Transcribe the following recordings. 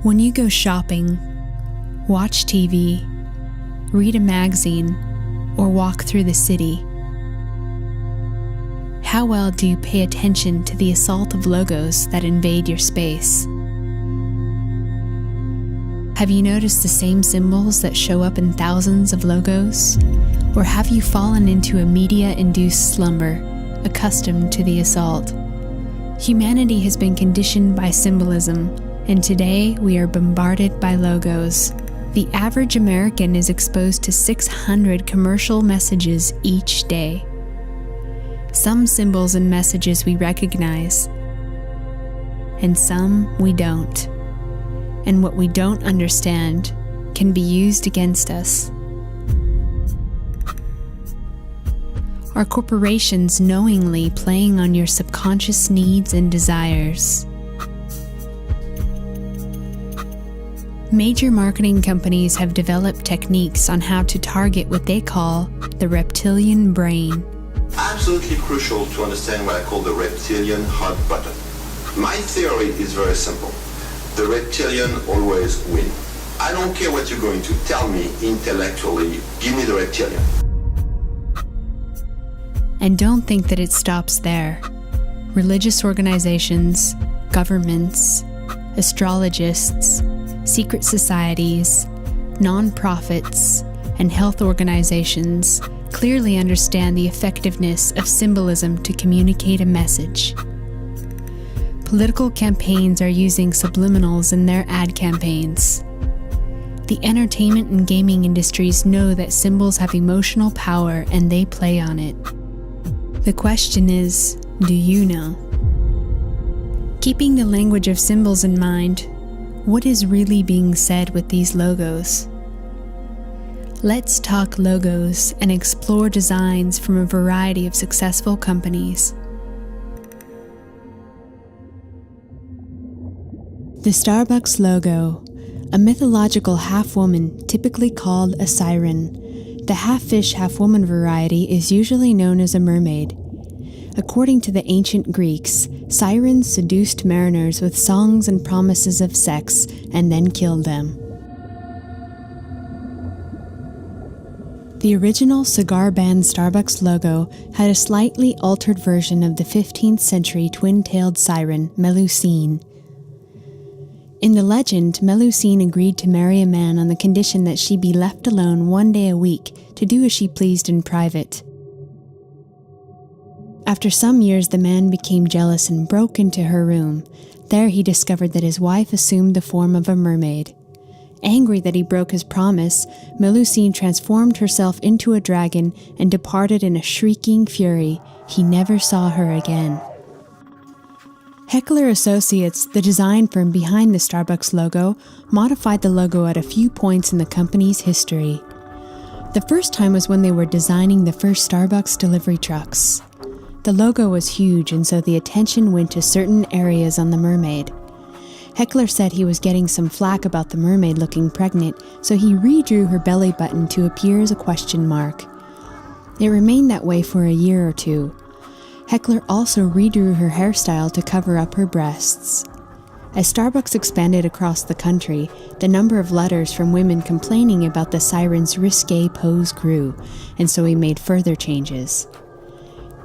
When you go shopping, watch TV, read a magazine, or walk through the city, how well do you pay attention to the assault of logos that invade your space? Have you noticed the same symbols that show up in thousands of logos? Or have you fallen into a media-induced slumber, accustomed to the assault? Humanity has been conditioned by symbolism, and today we are bombarded by logos. The average American is exposed to 600 commercial messages each day. Some symbols and messages we recognize, and some we don't. And what we don't understand can be used against us. Are corporations knowingly playing on your subconscious needs and desires? Major marketing companies have developed techniques on how to target what they call the reptilian brain. Absolutely crucial to understand what I call the reptilian hot button. My theory is very simple. The reptilian always wins. I don't care what you're going to tell me intellectually, give me the reptilian. And don't think that it stops there. Religious organizations, governments, astrologists, secret societies, non-profits, and health organizations clearly understand the effectiveness of symbolism to communicate a message. Political campaigns are using subliminals in their ad campaigns. The entertainment and gaming industries know that symbols have emotional power and they play on it. The question is, do you know? Keeping the language of symbols in mind, what is really being said with these logos? Let's talk logos and explore designs from a variety of successful companies. The Starbucks logo, a mythological half-woman typically called a siren. The half-fish, half-woman variety is usually known as a mermaid. According to the ancient Greeks, sirens seduced mariners with songs and promises of sex and then killed them. The original cigar band Starbucks logo had a slightly altered version of the 15th century twin-tailed siren, Melusine. In the legend, Melusine agreed to marry a man on the condition that she be left alone one day a week to do as she pleased in private. After some years, the man became jealous and broke into her room. There he discovered that his wife assumed the form of a mermaid. Angry that he broke his promise, Melusine transformed herself into a dragon and departed in a shrieking fury. He never saw her again. Heckler Associates, the design firm behind the Starbucks logo, modified the logo at a few points in the company's history. The first time was when they were designing the first Starbucks delivery trucks. The logo was huge, and so the attention went to certain areas on the mermaid. Heckler said he was getting some flack about the mermaid looking pregnant, so he redrew her belly button to appear as a question mark. It remained that way for a year or two. Heckler also redrew her hairstyle to cover up her breasts. As Starbucks expanded across the country, the number of letters from women complaining about the siren's risque pose grew, and so he made further changes.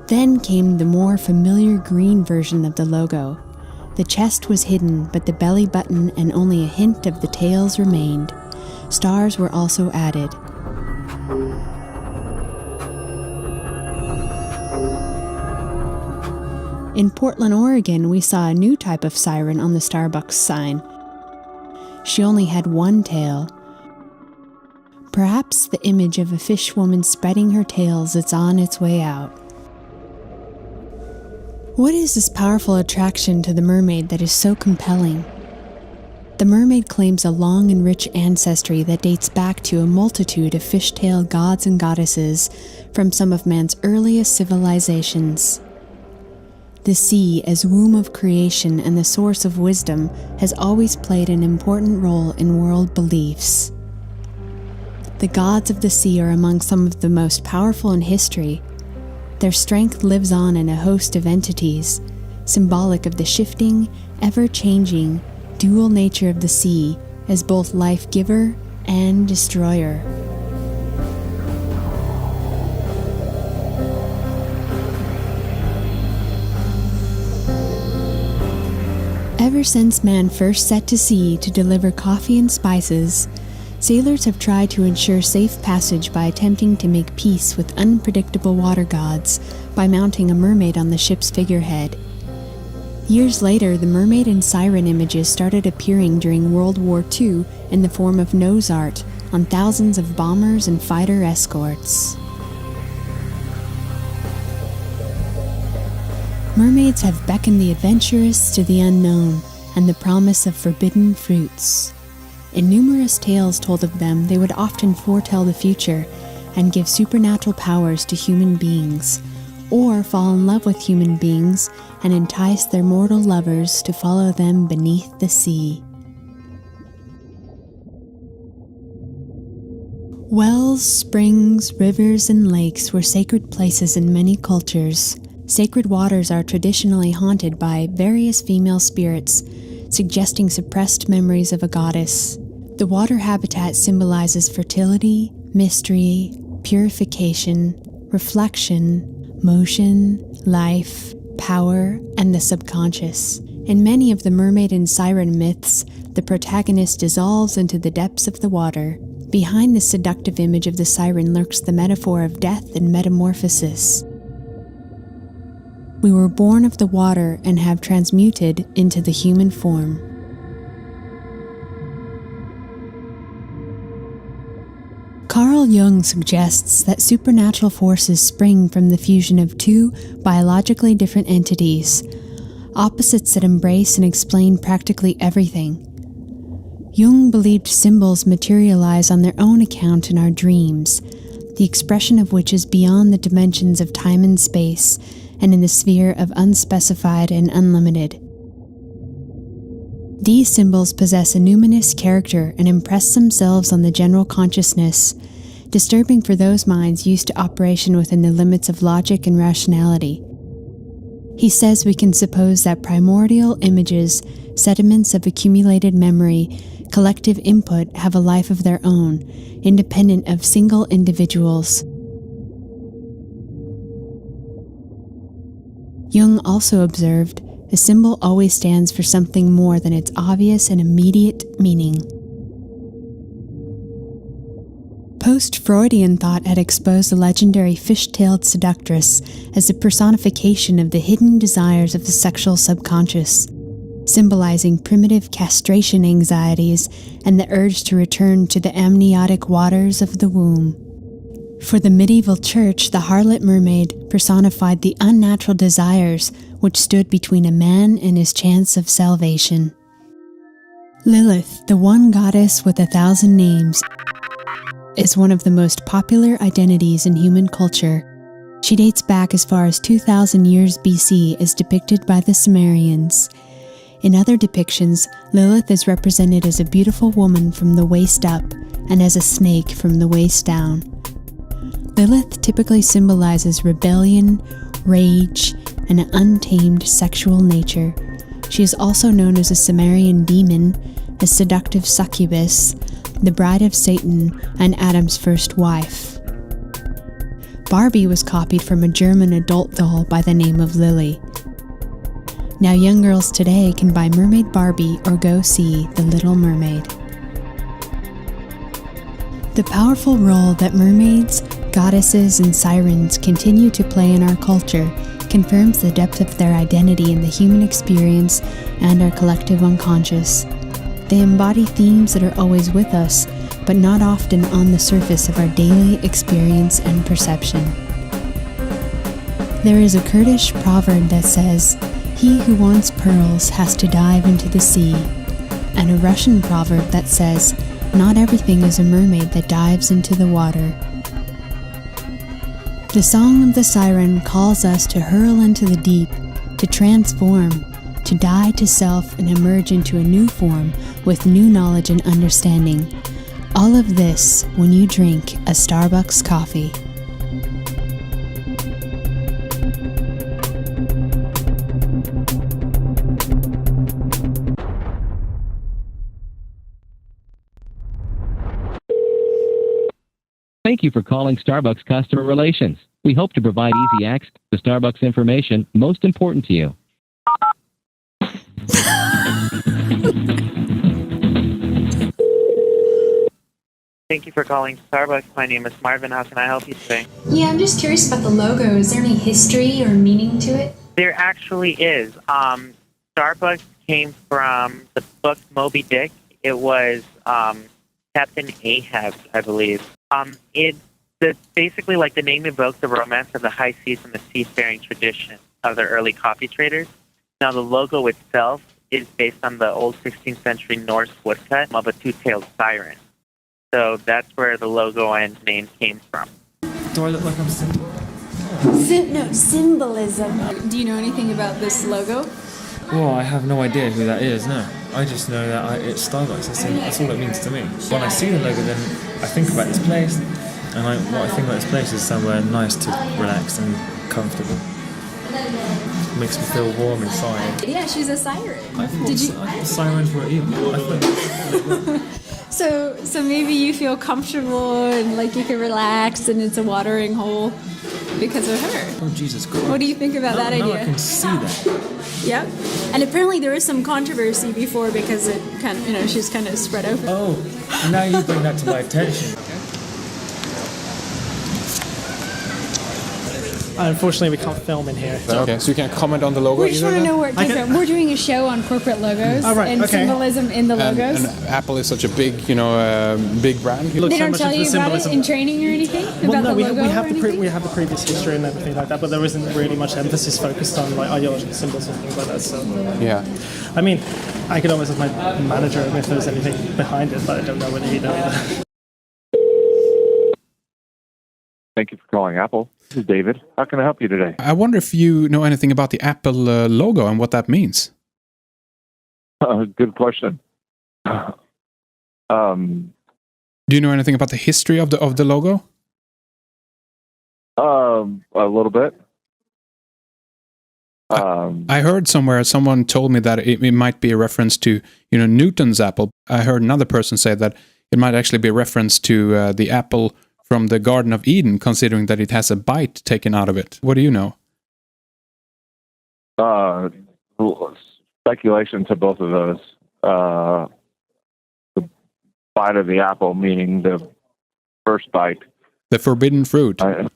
Then came the more familiar green version of the logo. The chest was hidden, but the belly button and only a hint of the tails remained. Stars were also added. In Portland, Oregon, we saw a new type of siren on the Starbucks sign. She only had one tail. Perhaps the image of a fish woman spreading her tails is on its way out. What is this powerful attraction to the mermaid that is so compelling? The mermaid claims a long and rich ancestry that dates back to a multitude of fishtail gods and goddesses from some of man's earliest civilizations. The sea, as womb of creation and the source of wisdom, has always played an important role in world beliefs. The gods of the sea are among some of the most powerful in history. Their strength lives on in a host of entities, symbolic of the shifting, ever-changing, dual nature of the sea as both life-giver and destroyer. Ever since man first set to sea to deliver coffee and spices, sailors have tried to ensure safe passage by attempting to make peace with unpredictable water gods by mounting a mermaid on the ship's figurehead. Years later, the mermaid and siren images started appearing during World War II in the form of nose art on thousands of bombers and fighter escorts. Mermaids have beckoned the adventurous to the unknown and the promise of forbidden fruits. In numerous tales told of them, they would often foretell the future and give supernatural powers to human beings, or fall in love with human beings and entice their mortal lovers to follow them beneath the sea. Wells, springs, rivers, and lakes were sacred places in many cultures. Sacred waters are traditionally haunted by various female spirits, suggesting suppressed memories of a goddess. The water habitat symbolizes fertility, mystery, purification, reflection, motion, life, power, and the subconscious. In many of the mermaid and siren myths, the protagonist dissolves into the depths of the water. Behind this seductive image of the siren lurks the metaphor of death and metamorphosis. We were born of the water and have transmuted into the human form. Carl Jung suggests that supernatural forces spring from the fusion of two biologically different entities, opposites that embrace and explain practically everything. Jung believed symbols materialize on their own account in our dreams, the expression of which is beyond the dimensions of time and space, and in the sphere of unspecified and unlimited. These symbols possess a numinous character and impress themselves on the general consciousness, disturbing for those minds used to operation within the limits of logic and rationality. He says we can suppose that primordial images, sediments of accumulated memory, collective input have a life of their own, independent of single individuals. Jung also observed, a symbol always stands for something more than its obvious and immediate meaning. Post-Freudian thought had exposed the legendary fish-tailed seductress as the personification of the hidden desires of the sexual subconscious, symbolizing primitive castration anxieties and the urge to return to the amniotic waters of the womb. For the medieval church, the harlot mermaid personified the unnatural desires which stood between a man and his chance of salvation. Lilith, the one goddess with 1,000 names, is one of the most popular identities in human culture. She dates back as far as 2,000 years BC as depicted by the Sumerians. In other depictions, Lilith is represented as a beautiful woman from the waist up and as a snake from the waist down. Lilith typically symbolizes rebellion, rage, and an untamed sexual nature. She is also known as a Sumerian demon, a seductive succubus, the bride of Satan, and Adam's first wife. Barbie was copied from a German adult doll by the name of Lily. Now young girls today can buy Mermaid Barbie or go see The Little Mermaid. The powerful role that mermaids, goddesses, and sirens continue to play in our culture confirms the depth of their identity in the human experience and our collective unconscious. They embody themes that are always with us, but not often on the surface of our daily experience and perception. There is a Kurdish proverb that says, "He who wants pearls has to dive into the sea," and a Russian proverb that says, "Not everything is a mermaid that dives into the water." The Song of the Siren calls us to hurl into the deep, to transform, to die to self and emerge into a new form with new knowledge and understanding. All of this when you drink a Starbucks coffee. Thank you for calling Starbucks Customer Relations. We hope to provide easy access to Starbucks information most important to you. Thank you for calling Starbucks. My name is Marvin. How can I help you today? Yeah, I'm just curious about the logo. Is there any history or meaning to it? There actually is. Starbucks came from the book Moby Dick. It was Captain Ahab, I believe. Basically, like the name evokes the romance of the high seas and the seafaring tradition of the early coffee traders. Now, the logo itself is based on the old 16th century Norse woodcut of a two-tailed siren. So that's where the logo and name came from. Do I look like I'm Symbolism. Do you know anything about this logo? Well, I have no idea who that is, no. I just know that it's Starbucks. That's all it means to me. When I see the logo, then I think about this place, and what I think about this place is somewhere nice to relax and comfortable. It makes me feel warm inside. Yeah, she's a siren. I thought sirens were evil. So maybe you feel comfortable and like you can relax and it's a watering hole because of her. Oh, Jesus Christ. What do you think about that idea? Now I can see that. Yep. And apparently there is some controversy before because it kind of, she's kind of spread open. Oh, now you bring that to my attention. Unfortunately, we can't film in here. Okay, so you can't comment on the logo We just either? want to know where it came from. We're doing a show on corporate logos and symbolism in the logos. And Apple is such a big, big brand. They don't tell you about it in training or anything? Well, about no, the logo we have the previous history and everything like that, but there isn't really much emphasis focused on like ideological symbols and things like that. So Yeah. I mean, I could always ask my manager if there's anything behind it, but I don't know whether he'd know either. Thank you for calling Apple. This is David. How can I help you today? I wonder if you know anything about the Apple logo and what that means. Good question. Do you know anything about the history of the logo? A little bit. I heard somewhere, someone told me that it might be a reference to, Newton's apple. I heard another person say that it might actually be a reference to the apple from the Garden of Eden, considering that it has a bite taken out of it. What do you know? Speculation to both of those. The bite of the apple, meaning the first bite. The forbidden fruit. Right.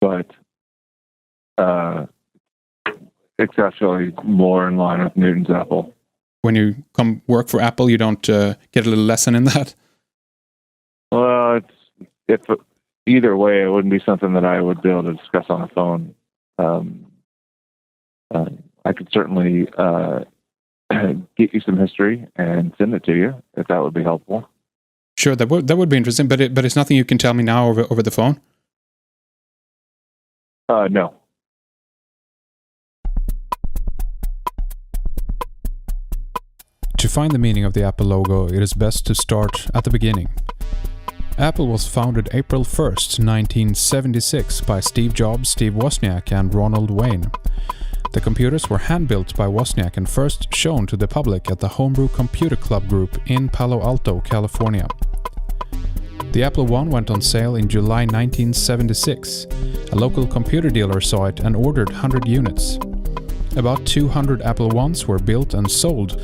But it's actually more in line with Newton's apple. When you come work for Apple, you don't get a little lesson in that? Well, either way, it wouldn't be something that I would be able to discuss on the phone. I could certainly get you some history and send it to you if that would be helpful. Sure, that would be interesting, but it's nothing you can tell me now over the phone? No. To find the meaning of the Apple logo, it is best to start at the beginning. Apple was founded April 1st, 1976 by Steve Jobs, Steve Wozniak and Ronald Wayne. The computers were hand-built by Wozniak and first shown to the public at the Homebrew Computer Club group in Palo Alto, California. The Apple I went on sale in July 1976. A local computer dealer saw it and ordered 100 units. About 200 Apple I's were built and sold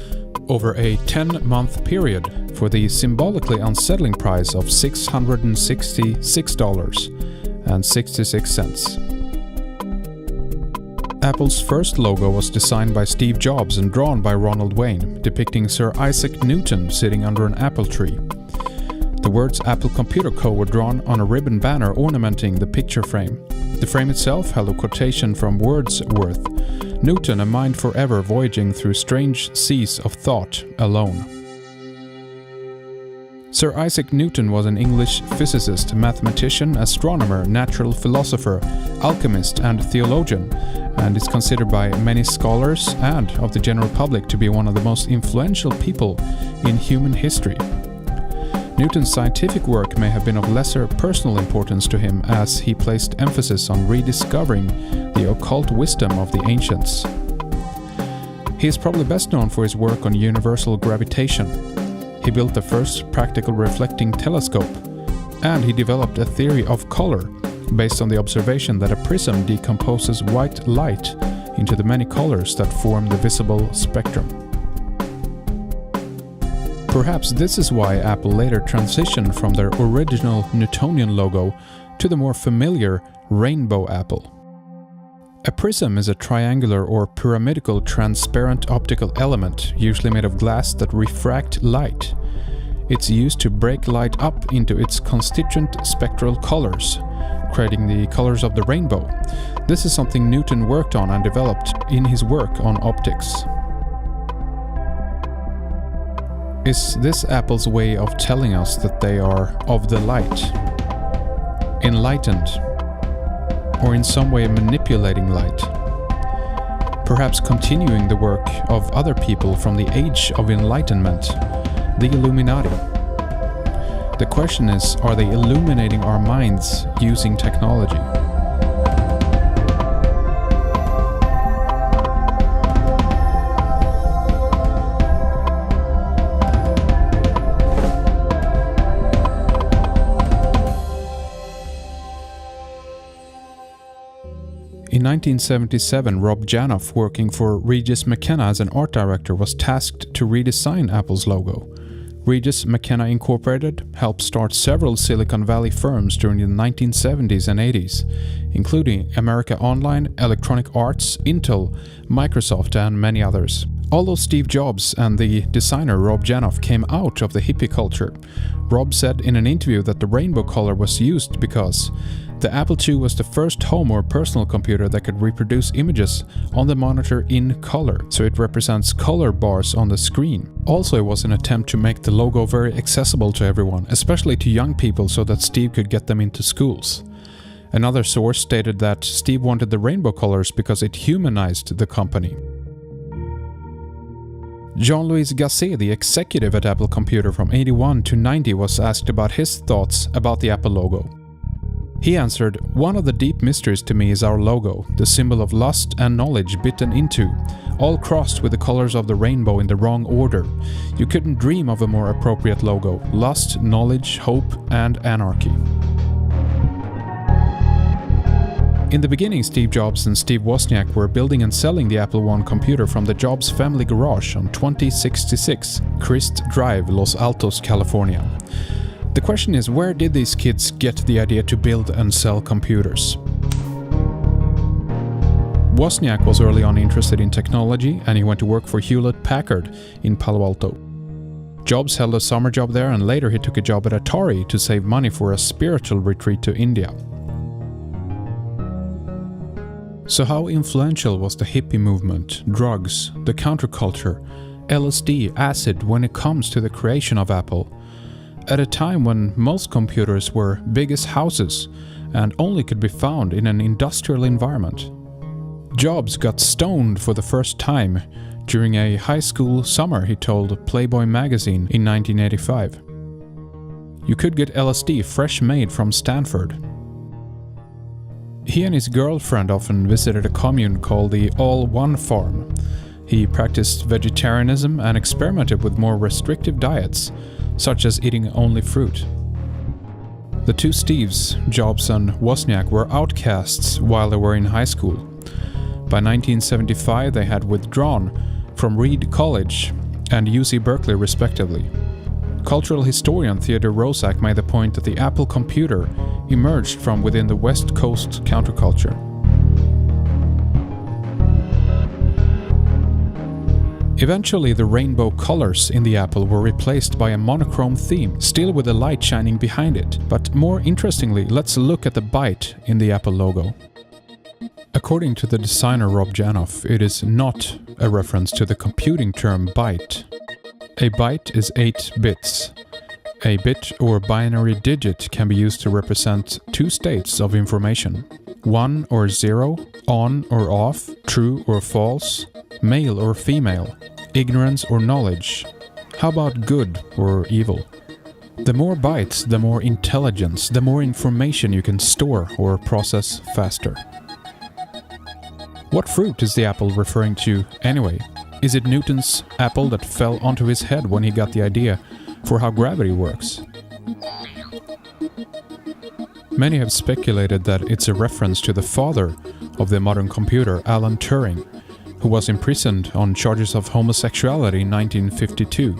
over a 10-month period for the symbolically unsettling price of $666.66. Apple's first logo was designed by Steve Jobs and drawn by Ronald Wayne, depicting Sir Isaac Newton sitting under an apple tree. The words Apple Computer Co. were drawn on a ribbon banner ornamenting the picture frame. The frame itself held a quotation from Wordsworth, "Newton, a mind forever voyaging through strange seas of thought, alone." Sir Isaac Newton was an English physicist, mathematician, astronomer, natural philosopher, alchemist and theologian, and is considered by many scholars and of the general public to be one of the most influential people in human history. Newton's scientific work may have been of lesser personal importance to him, as he placed emphasis on rediscovering the occult wisdom of the ancients. He is probably best known for his work on universal gravitation. He built the first practical reflecting telescope, and he developed a theory of color based on the observation that a prism decomposes white light into the many colors that form the visible spectrum. Perhaps this is why Apple later transitioned from their original Newtonian logo to the more familiar rainbow apple. A prism is a triangular or pyramidal transparent optical element, usually made of glass, that refracts light. It's used to break light up into its constituent spectral colors, creating the colors of the rainbow. This is something Newton worked on and developed in his work on optics. Is this Apple's way of telling us that they are of the light, enlightened, or in some way manipulating light? Perhaps continuing the work of other people from the Age of Enlightenment, the Illuminati. The question is, are they illuminating our minds using technology? In 1977, Rob Janoff, working for Regis McKenna as an art director, was tasked to redesign Apple's logo. Regis McKenna Incorporated helped start several Silicon Valley firms during the 1970s and 80s, including America Online, Electronic Arts, Intel, Microsoft, and many others. Although Steve Jobs and the designer Rob Janoff came out of the hippie culture, Rob said in an interview that the rainbow color was used because the Apple II was the first home or personal computer that could reproduce images on the monitor in color, so it represents color bars on the screen. Also, it was an attempt to make the logo very accessible to everyone, especially to young people, so that Steve could get them into schools. Another source stated that Steve wanted the rainbow colors because it humanized the company. Jean-Louis Gasset, the executive at Apple Computer from 81 to 90, was asked about his thoughts about the Apple logo. He answered, "One of the deep mysteries to me is our logo, the symbol of lust and knowledge bitten into, all crossed with the colors of the rainbow in the wrong order. You couldn't dream of a more appropriate logo: lust, knowledge, hope, and anarchy." In the beginning, Steve Jobs and Steve Wozniak were building and selling the Apple I computer from the Jobs family garage on 2066 Christ Drive, Los Altos, California. The question is, where did these kids get the idea to build and sell computers? Wozniak was early on interested in technology, and he went to work for Hewlett-Packard in Palo Alto. Jobs held a summer job there, and later he took a job at Atari to save money for a spiritual retreat to India. So how influential was the hippie movement, drugs, the counterculture, LSD, acid when it comes to the creation of Apple? At a time when most computers were big as houses and only could be found in an industrial environment. Jobs got stoned for the first time during a high school summer, he told Playboy magazine in 1985. You could get LSD fresh made from Stanford. He and his girlfriend often visited a commune called the All One Farm. He practiced vegetarianism and experimented with more restrictive diets, such as eating only fruit. The two Steves, Jobs and Wozniak, were outcasts while they were in high school. By 1975, they had withdrawn from Reed College and UC Berkeley respectively. Cultural historian Theodore Roszak made the point that the Apple computer emerged from within the West Coast counterculture. Eventually, the rainbow colors in the Apple were replaced by a monochrome theme, still with the light shining behind it. But more interestingly, let's look at the byte in the Apple logo. According to the designer Rob Janoff, it is not a reference to the computing term byte. A byte is 8 bits. A bit or binary digit can be used to represent two states of information: 1 or 0, on or off, true or false, male or female, ignorance or knowledge. How about good or evil? The more bytes, the more intelligence, the more information you can store or process faster. What fruit is the apple referring to anyway? Is it Newton's apple that fell onto his head when he got the idea for how gravity works. Many have speculated that it's a reference to the father of the modern computer, Alan Turing, who was imprisoned on charges of homosexuality in 1952.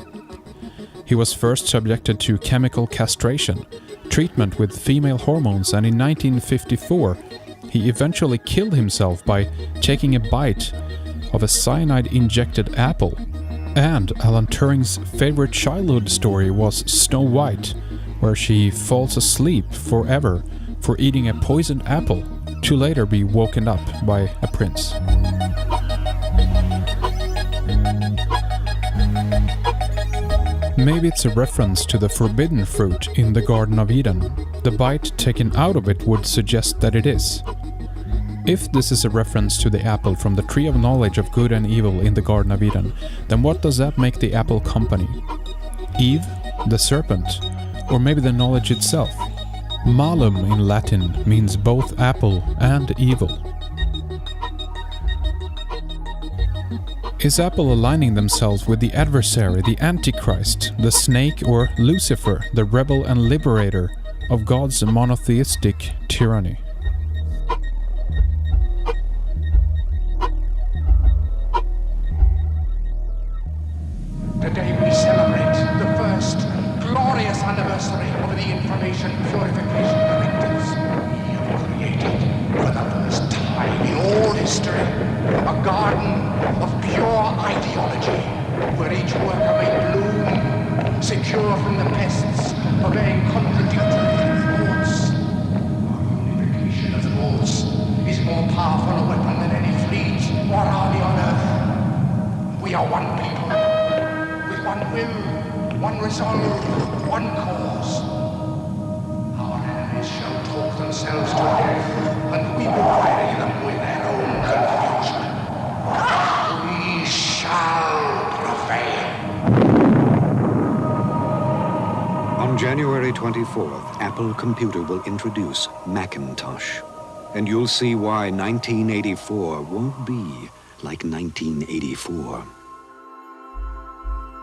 He was first subjected to chemical castration, treatment with female hormones, and in 1954 he eventually killed himself by taking a bite of a cyanide-injected apple. And Alan Turing's favorite childhood story was Snow White, where she falls asleep forever for eating a poisoned apple, to later be woken up by a prince. Maybe it's a reference to the forbidden fruit in the Garden of Eden. The bite taken out of it would suggest that it is. If this is a reference to the apple from the tree of knowledge of good and evil in the Garden of Eden, then what does that make the apple company? Eve, the serpent, or maybe the knowledge itself? Malum in Latin means both apple and evil. Is Apple aligning themselves with the adversary, the Antichrist, the snake, or Lucifer, the rebel and liberator of God's monotheistic tyranny? Today we celebrate the first glorious anniversary of the information purification directives we have created for the first time in all history. A garden of pure ideology, where each worker may bloom, secure from the pests, obeying contradictory thoughts. Our unification of thoughts is more powerful a weapon than any fleet or army on earth. We are one people, with one will, one resolve, one cause. Our enemies shall talk themselves to death, and we will bury them with their own confusion. We shall prevail. On January 24th, Apple Computer will introduce Macintosh. And you'll see why 1984 won't be like 1984.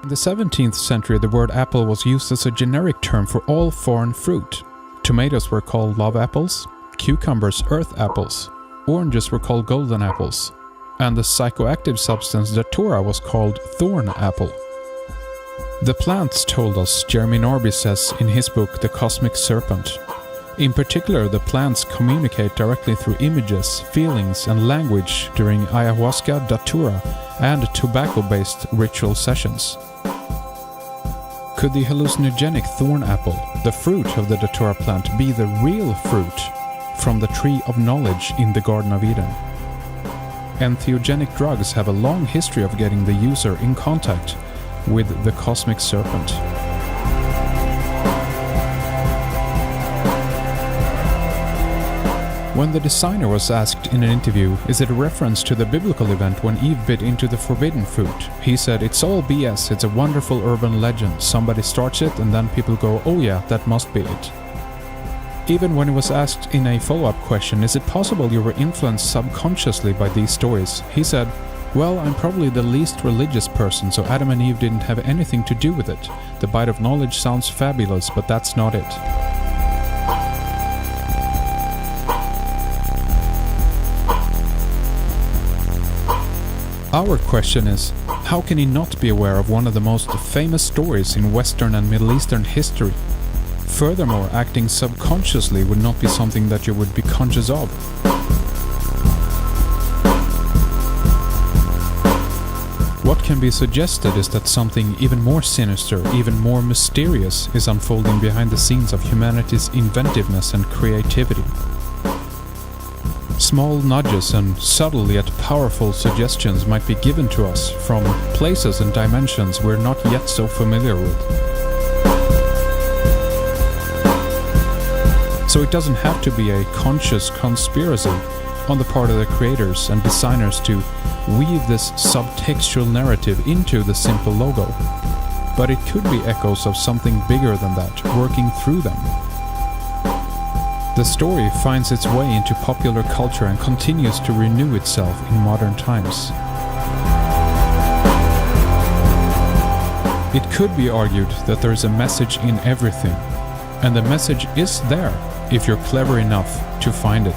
In the 17th century, the word apple was used as a generic term for all foreign fruit. Tomatoes were called love apples, cucumbers earth apples, oranges were called golden apples, and the psychoactive substance datura was called thorn apple. The plants told us, Jeremy Norby says in his book The Cosmic Serpent. In particular, the plants communicate directly through images, feelings, and language during ayahuasca, datura, and tobacco-based ritual sessions. Could the hallucinogenic thorn apple, the fruit of the datura plant, be the real fruit from the tree of knowledge in the Garden of Eden? Entheogenic drugs have a long history of getting the user in contact with the cosmic serpent. When the designer was asked in an interview, is it a reference to the biblical event when Eve bit into the forbidden fruit? He said, it's all BS, it's a wonderful urban legend. Somebody starts it and then people go, oh yeah, that must be it. Even when he was asked in a follow-up question, is it possible you were influenced subconsciously by these stories? He said, well, I'm probably the least religious person, so Adam and Eve didn't have anything to do with it. The bite of knowledge sounds fabulous, but that's not it. Our question is, how can he not be aware of one of the most famous stories in Western and Middle Eastern history? Furthermore, acting subconsciously would not be something that you would be conscious of. What can be suggested is that something even more sinister, even more mysterious, is unfolding behind the scenes of humanity's inventiveness and creativity. Small nudges and subtle yet powerful suggestions might be given to us from places and dimensions we're not yet so familiar with. So it doesn't have to be a conscious conspiracy on the part of the creators and designers to weave this subtextual narrative into the simple logo. But it could be echoes of something bigger than that, working through them. The story finds its way into popular culture and continues to renew itself in modern times. It could be argued that there is a message in everything, and the message is there if you're clever enough to find it.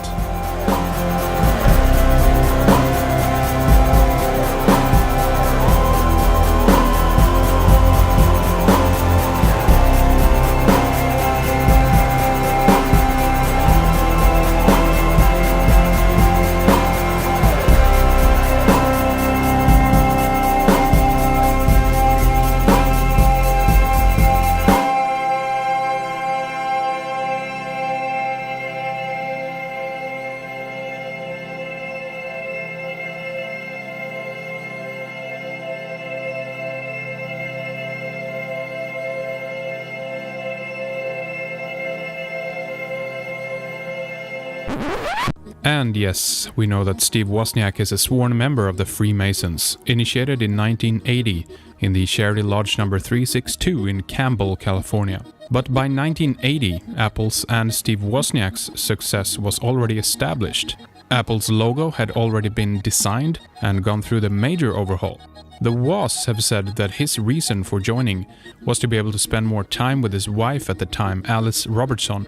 And yes, we know that Steve Wozniak is a sworn member of the Freemasons, initiated in 1980 in the Charity Lodge number 362 in Campbell, California. But by 1980, Apple's and Steve Wozniak's success was already established. Apple's logo had already been designed and gone through the major overhaul. The Woz have said that his reason for joining was to be able to spend more time with his wife at the time, Ellis Robertson,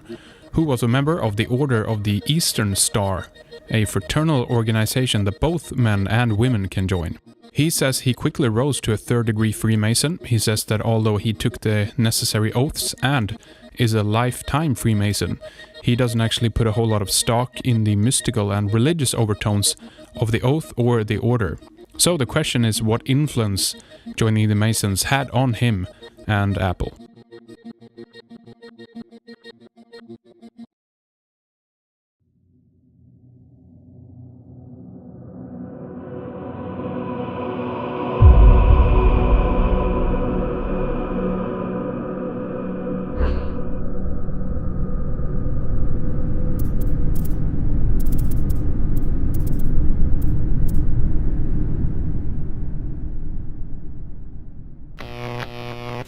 who was a member of the Order of the Eastern Star, a fraternal organization that both men and women can join. He says he quickly rose to a third-degree Freemason. He says that although he took the necessary oaths and is a lifetime Freemason, he doesn't actually put a whole lot of stock in the mystical and religious overtones of the oath or the order. So the question is what influence joining the Masons had on him and Apple.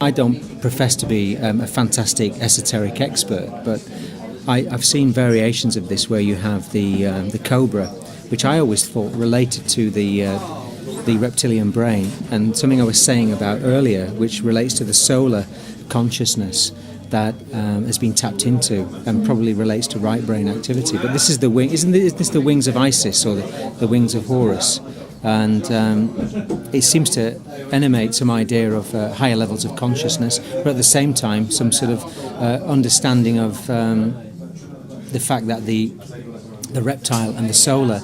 I don't profess to be a fantastic esoteric expert, but I've seen variations of this where you have the cobra, which I always thought related to the reptilian brain, and something I was saying about earlier, which relates to the solar consciousness that has been tapped into and probably relates to right brain activity. But this is the wing, isn't this the wings of Isis or the wings of Horus? And it seems to animate some idea of higher levels of consciousness, but at the same time some sort of understanding of the fact that the reptile and the solar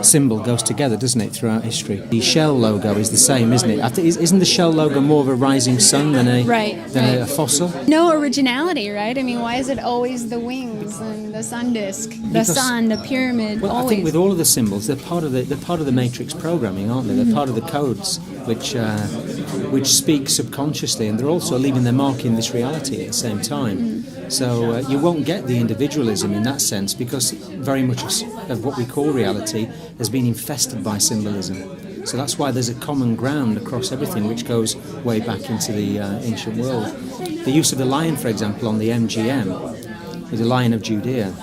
symbol goes together, doesn't it, throughout history? The shell logo is the same, isn't it? Isn't the shell logo more of a rising sun than a fossil? No originality, right? I mean, why is it always the wings and the sun disk, the sun, the pyramid? Well, always. I think with all of the symbols, they're part of the matrix programming, aren't they? They're part of the codes which speak subconsciously, and they're also leaving their mark in this reality at the same time. So you won't get the individualism in that sense, because very much of what we call reality has been infested by symbolism. So that's why there's a common ground across everything which goes way back into the ancient world. The use of the lion, for example, on the MGM, with the Lion of Judea,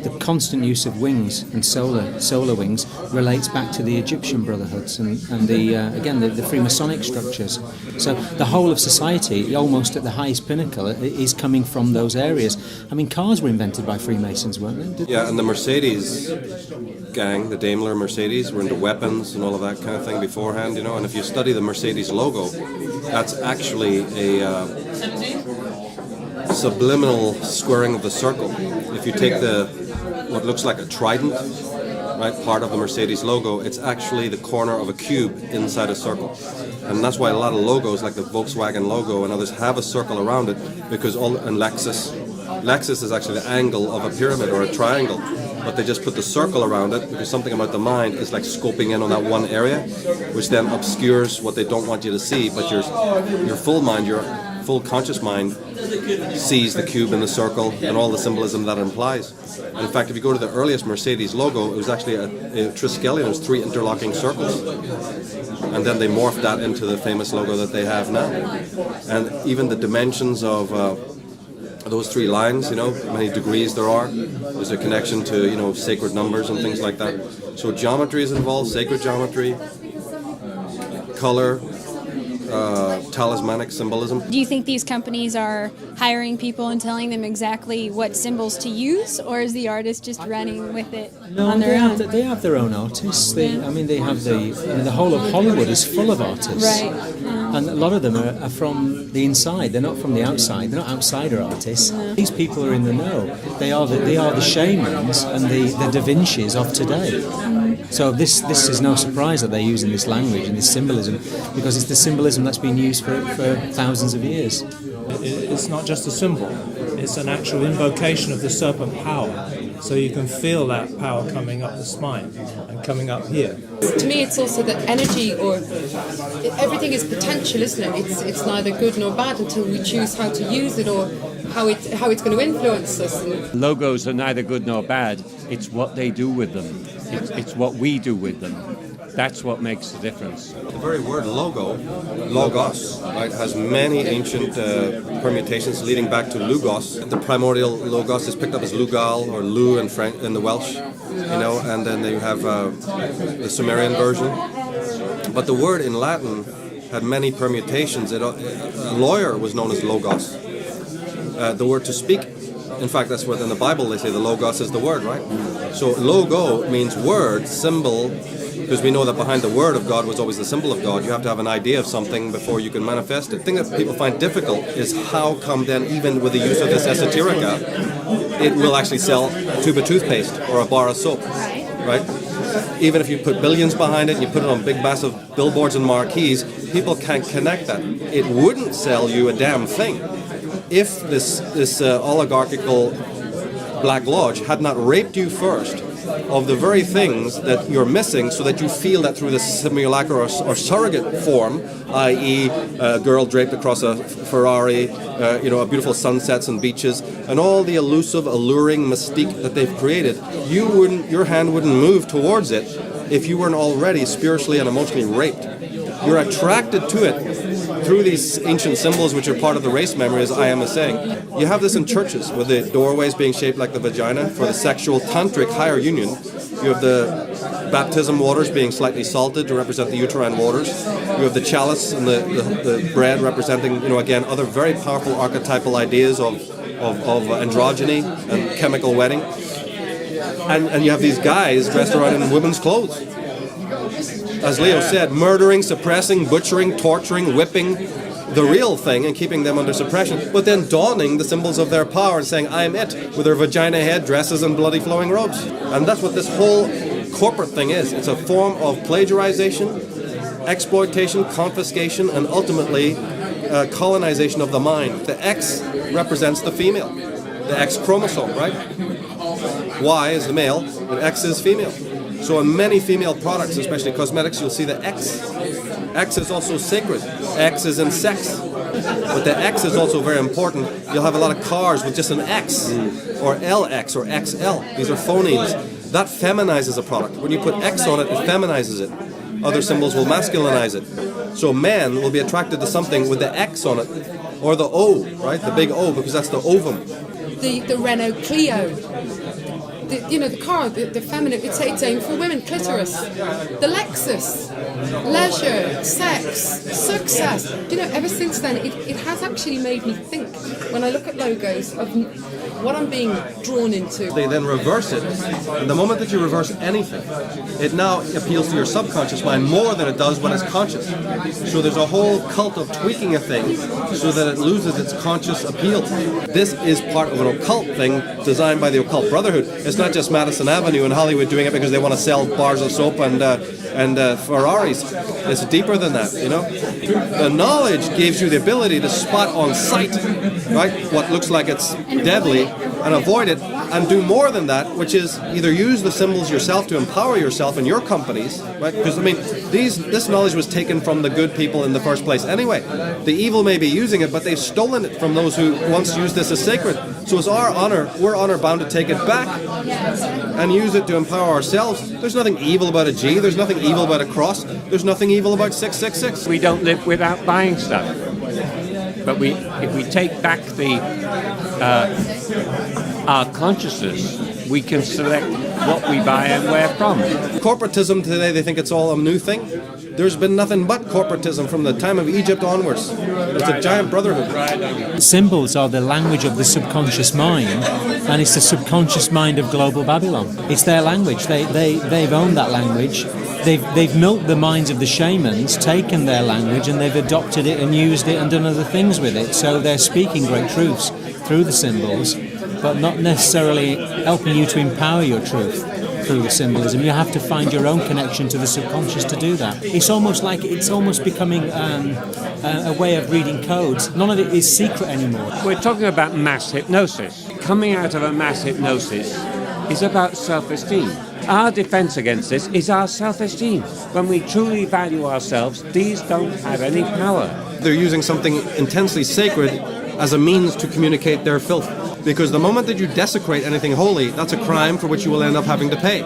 the constant use of wings and solar wings relates back to the Egyptian brotherhoods and the Freemasonic structures. So the whole of society, almost at the highest pinnacle, is coming from those areas. I mean, cars were invented by Freemasons, weren't they? Yeah, and the Mercedes gang, the Daimler Mercedes, were into weapons and all of that kind of thing beforehand, you know. And if you study the Mercedes logo, that's actually a subliminal squaring of the circle. If you take what looks like a trident, right, part of the Mercedes logo, it's actually the corner of a cube inside a circle. And that's why a lot of logos, like the Volkswagen logo and others, have a circle around it, because and Lexus is actually the angle of a pyramid or a triangle, but they just put the circle around it because something about the mind is like scoping in on that one area, which then obscures what they don't want you to see, but your full mind, your full conscious mind sees the cube in the circle and all the symbolism that implies. And in fact, if you go to the earliest Mercedes logo, it was actually a triskelion. It was 3 interlocking circles. And then they morphed that into the famous logo that they have now. And even the dimensions of those 3 lines, you know, how many degrees there are. There's a connection to, you know, sacred numbers and things like that. So geometry is involved, sacred geometry, color, talismanic symbolism. Do you think these companies are hiring people and telling them exactly what symbols to use, or is the artist just running with it on their own? They have their own artists. They have the whole of Hollywood is full of artists. Right. And a lot of them are from the inside. They're not from the outside. They're not outsider artists. No. These people are in the know. They are the shamans and the Da Vincis of today. So this is no surprise that they're using this language and this symbolism, because it's the symbolism that's been used for thousands of years. It's not just a symbol. It's an actual invocation of the serpent power. So you can feel that power coming up the spine and coming up here. To me, it's also that energy, or everything is potential, isn't it? It's neither good nor bad until we choose how to use it or how it's going to influence us. Logos are neither good nor bad. It's what they do with them. It's what we do with them. That's what makes the difference. The very word logos, right, has many ancient permutations leading back to logos. The primordial logos is picked up as lugal or lu in the Welsh, and then you have the Sumerian version. But the word in Latin had many permutations. A lawyer was known as logos. The word to speak, in fact, that's what in the Bible they say the logos is the word, right? So logo means word, symbol, because we know that behind the word of God was always the symbol of God. You have to have an idea of something before you can manifest it. The thing that people find difficult is how come then, even with the use of this esoterica, it will actually sell a tube of toothpaste or a bar of soap, right? Even if you put billions behind it and you put it on big massive billboards and marquees, people can't connect that. It wouldn't sell you a damn thing if this oligarchical Black Lodge had not raped you first of the very things that you're missing, so that you feel that through this simulacra or surrogate form, i.e. a girl draped across a Ferrari, a beautiful sunsets and beaches, and all the elusive, alluring mystique that they've created, your hand wouldn't move towards it if you weren't already spiritually and emotionally raped. You're attracted to it through these ancient symbols, which are part of the race memory, as I am saying. You have this in churches, with the doorways being shaped like the vagina for the sexual tantric higher union. You have the baptism waters being slightly salted to represent the uterine waters. You have the chalice and the bread representing, again, other very powerful archetypal ideas of androgyny and chemical wedding. And you have these guys dressed around in women's clothes. As Leo said, murdering, suppressing, butchering, torturing, whipping the real thing and keeping them under suppression, but then donning the symbols of their power and saying, I'm it, with their vagina head dresses and bloody flowing robes. And that's what this whole corporate thing is. It's a form of plagiarization, exploitation, confiscation, and ultimately colonization of the mind. The X represents the female, the X chromosome, right? Y is the male, and X is female. So in many female products, especially cosmetics, you'll see the X. X is also sacred. X is in sex. But the X is also very important. You'll have a lot of cars with just an X, or LX, or XL. These are phonemes. That feminizes a product. When you put X on it, it feminizes it. Other symbols will masculinize it. So men will be attracted to something with the X on it, or the O, right? The big O, because that's the ovum. The Renault Clio. The car, the feminine, it's aimed for women, clitoris. The Lexus, leisure, sex, success. Ever since then, it has actually made me think, when I look at logos, of what I'm being drawn into. They then reverse it. And the moment that you reverse anything, it now appeals to your subconscious mind more than it does when it's conscious. So there's a whole cult of tweaking a thing so that it loses its conscious appeal. This is part of an occult thing designed by the Occult Brotherhood. It's not just Madison Avenue in Hollywood doing it because they want to sell bars of soap and Ferraris. It's deeper than that, The knowledge gives you the ability to spot on sight, right, what looks like it's deadly, and avoid it, and do more than that, which is either use the symbols yourself to empower yourself and your companies, right? Because this knowledge was taken from the good people in the first place anyway. The evil may be using it, but they've stolen it from those who once used this as sacred. So it's our honor, we're honor bound to take it back and use it to empower ourselves. There's nothing evil about a G, there's nothing evil about a cross, there's nothing evil about 666. We don't live without buying stuff. But if we take back our consciousness, we can select what we buy and where from. Corporatism today, they think it's all a new thing. There's been nothing but corporatism from the time of Egypt onwards. It's a giant brotherhood. Symbols are the language of the subconscious mind, and it's the subconscious mind of global Babylon. It's their language. They've owned that language. They've milked the minds of the shamans, taken their language, and they've adopted it and used it and done other things with it. So they're speaking great truths through the symbols, but not necessarily helping you to empower your truth through the symbolism. You have to find your own connection to the subconscious to do that. It's almost becoming a way of reading codes. None of it is secret anymore. We're talking about mass hypnosis. Coming out of a mass hypnosis is about self-esteem. Our defense against this is our self-esteem. When we truly value ourselves, these don't have any power. They're using something intensely sacred as a means to communicate their filth. Because the moment that you desecrate anything holy, that's a crime for which you will end up having to pay.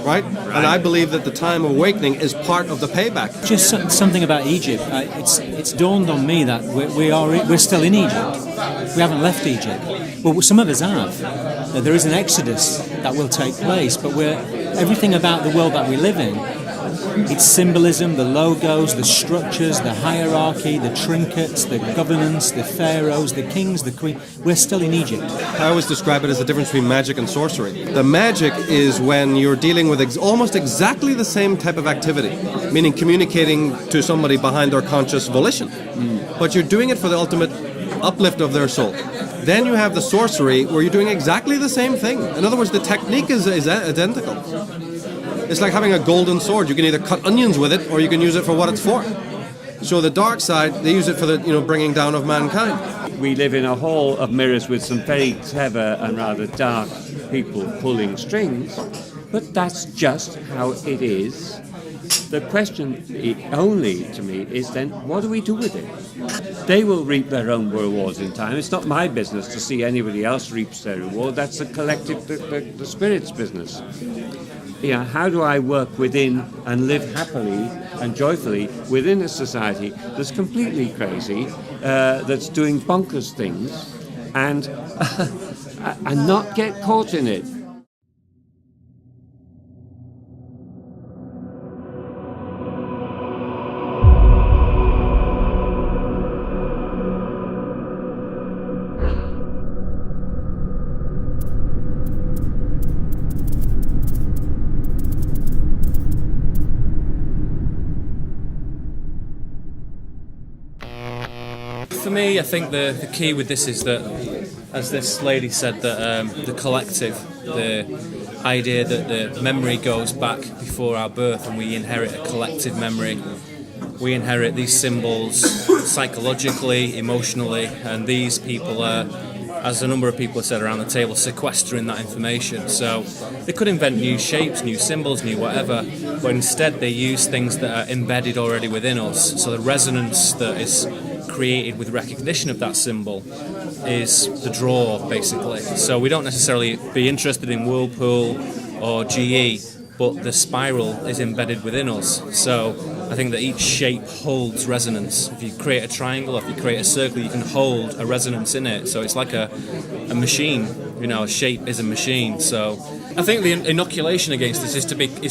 Right? And I believe that the time of awakening is part of the payback. Just something about Egypt. It's dawned on me that we're still in Egypt. We haven't left Egypt. Well, some of us have. There is an exodus that will take place, but everything about the world that we live in, its symbolism, the logos, the structures, the hierarchy, the trinkets, the governance, the pharaohs, the kings, the queen. We're still in Egypt. I always describe it as the difference between magic and sorcery. The magic is when you're dealing with almost exactly the same type of activity, meaning communicating to somebody behind their conscious volition. But you're doing it for the ultimate uplift of their soul. Then you have the sorcery where you're doing exactly the same thing. In other words, the technique is identical. It's like having a golden sword. You can either cut onions with it or you can use it for what it's for. So the dark side, they use it for the bringing down of mankind. We live in a hall of mirrors with some very clever and rather dark people pulling strings, but that's just how it is. The question only to me is then, what do we do with it? They will reap their own rewards in time. It's not my business to see anybody else reaps their reward. That's the collective, the spirit's business. How do I work within and live happily and joyfully within a society that's completely crazy, that's doing bonkers things, and not get caught in it? For me, I think the key with this is that, as this lady said, that the collective, the idea that the memory goes back before our birth and we inherit a collective memory. We inherit these symbols psychologically, emotionally, and these people are, as a number of people have said around the table, sequestering that information. So they could invent new shapes, new symbols, new whatever, but instead they use things that are embedded already within us. So the resonance that is created with recognition of that symbol is the draw, basically. So we don't necessarily be interested in Whirlpool or GE, but the spiral is embedded within us. So I think that each shape holds resonance. If you create a triangle, if you create a circle, you can hold a resonance in it. So it's like a machine. A shape is a machine. So I think the inoculation against this is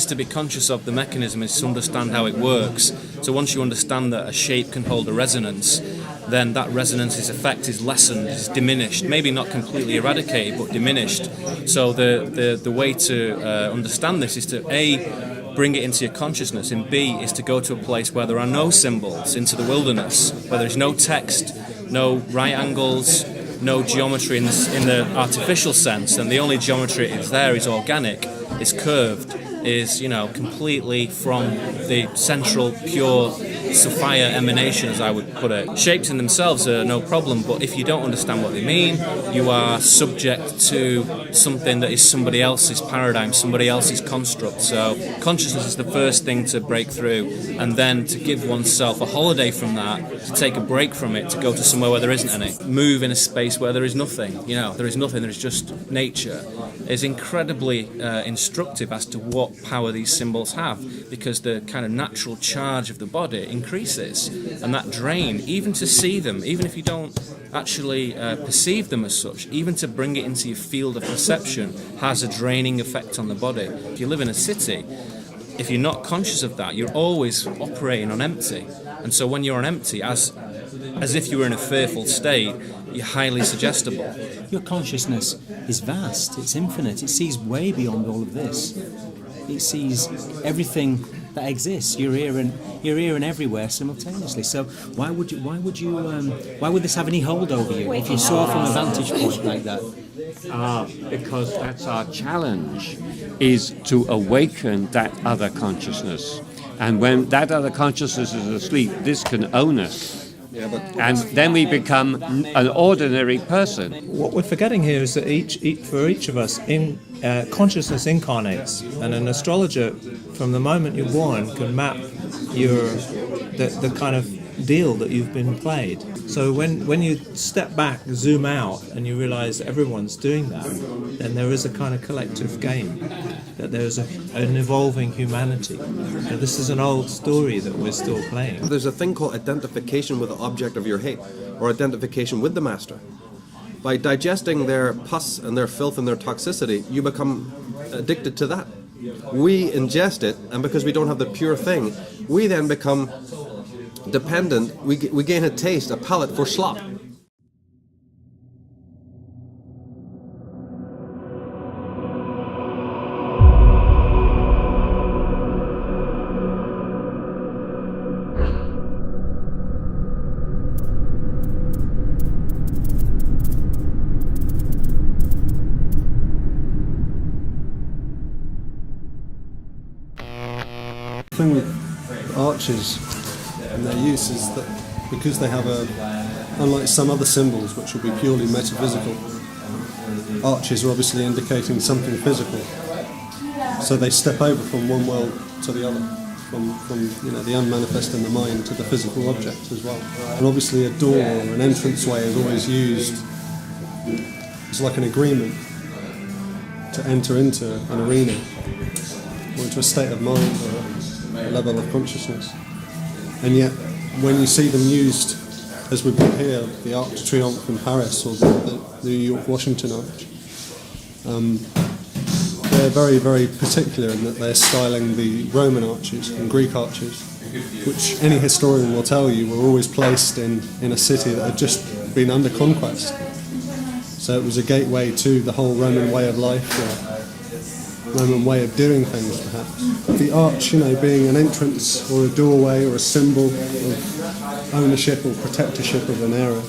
to be conscious of the mechanism, is to understand how it works. So once you understand that a shape can hold a resonance, then that resonance's effect is lessened, is diminished. Maybe not completely eradicated, but diminished. So the way to understand this is to A, bring it into your consciousness, and B, is to go to a place where there are no symbols, into the wilderness, where there's no text, no right angles, no geometry in the artificial sense, and the only geometry that's there is organic, is curved, is completely from the central pure Sophia emanation, as I would put it. Shapes in themselves are no problem, but if you don't understand what they mean, you are subject to something that is somebody else's paradigm, somebody else's construct. So consciousness is the first thing to break through, and then to give oneself a holiday from that, to take a break from it, to go to somewhere where there isn't any. Move in a space where there is nothing. There is nothing, there is just nature. Is incredibly instructive as to what power these symbols have, because the kind of natural charge of the body increases, and that drain, even to see them, even if you don't actually perceive them as such, even to bring it into your field of perception, has a draining effect on the body. If you live in a city, if you're not conscious of that, you're always operating on empty. And so when you're on empty, as if you were in a fearful state, you're highly suggestible. Your consciousness is vast, it's infinite, it sees way beyond all of this. It sees everything that exists. You're here and everywhere simultaneously. So why would this have any hold over you if you saw from a vantage point like that? Because that's our challenge, is to awaken that other consciousness. And when that other consciousness is asleep, this can own us. And then we become an ordinary person. What we're forgetting here is that for each of us, consciousness incarnates, and an astrologer, from the moment you're born, can map the kind of deal that you've been played. So when you step back, zoom out, and you realise everyone's doing that, then there is a kind of collective game, that there's an evolving humanity. Now, this is an old story that we're still playing. There's a thing called identification with the object of your hate, or identification with the master. By digesting their pus and their filth and their toxicity, you become addicted to that. We ingest it, and because we don't have the pure thing, we then become dependent. We gain a taste, a palate for slop. The thing with arches and their use is that because they have unlike some other symbols which will be purely metaphysical, arches are obviously indicating something physical. So they step over from one world to the other, from the unmanifest in the mind to the physical object as well. And obviously a door or an entranceway is always used as like an agreement to enter into an arena or into a state of mind or a level of consciousness. And yet, when you see them used, as we've got here, the Arc de Triomphe in Paris or the New York-Washington Arch, they're very, very particular in that they're styling the Roman arches and Greek arches, which any historian will tell you were always placed in a city that had just been under conquest. So it was a gateway to the whole Roman way of life, or Roman way of doing things, perhaps. The arch, being an entrance or a doorway or a symbol of ownership or protectorship of an era.